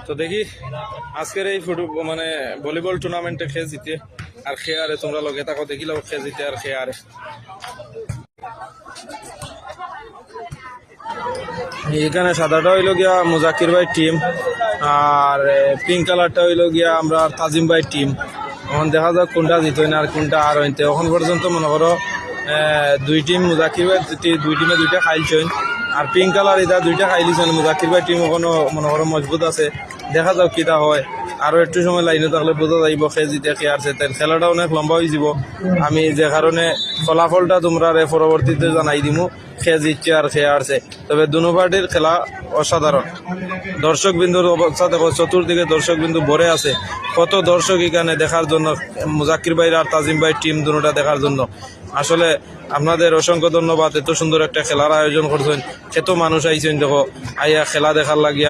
তো দেখি আজকের এই মানে ভলিবল টুর্নামেন্টে খেয়ে জিতে আর খেয়ে আরে তোমরা লগে থাকো দেখি লোক খেয়ে জিতে আর খেয়ে আরে এখানে সাদাটা হইল গিয়া মুজাকির ভাই টিম আর পিঙ্ক কালারটা হইল গিয়া আমরা তাজিম ভাই টিম। এখন দেখা যাক কোনটা জিত না আর কোনটা আর হইতে এখন পর্যন্ত মনে করো দুই টিম মুজাকির ভাই দুই টিমে দুইটা খাইলছেন আর পিঙ্ক কালার এটা দুইটা খাইলিছেন। মুজাকির ভাই টিম এখনো মনে করো মজবুত আছে, দেখা যাক কিটা হয়। আরো একটু সময় লাইনে থাকলে বোঝা যাইব খে জিতে খে আর সেতেন। খেলাটা অনেক লম্বা হয়ে যাব, আমি যে কারণে ফলাফলটা তোমরা পরবর্তীতে জানাই দিমু খে জিতছে আর খে আরছে। তবে দুনো পার্টির খেলা অসাধারণ। দর্শক বিন্দুর অবস্থা দেখো, চতুর্দিকে দর্শক বিন্দু ভরে আছে। কত দর্শক এখানে দেখার জন্য, মুজাকির ভাই আর তাজিম ভাই টিম দুটোটা দেখার জন্য। আসলে আপনাদের অসংখ্য ধন্যবাদ, এত সুন্দর একটা খেলার আয়োজন করছেন, এত মানুষ আইছেন দেখো আইয়া খেলা দেখার লাগিয়া।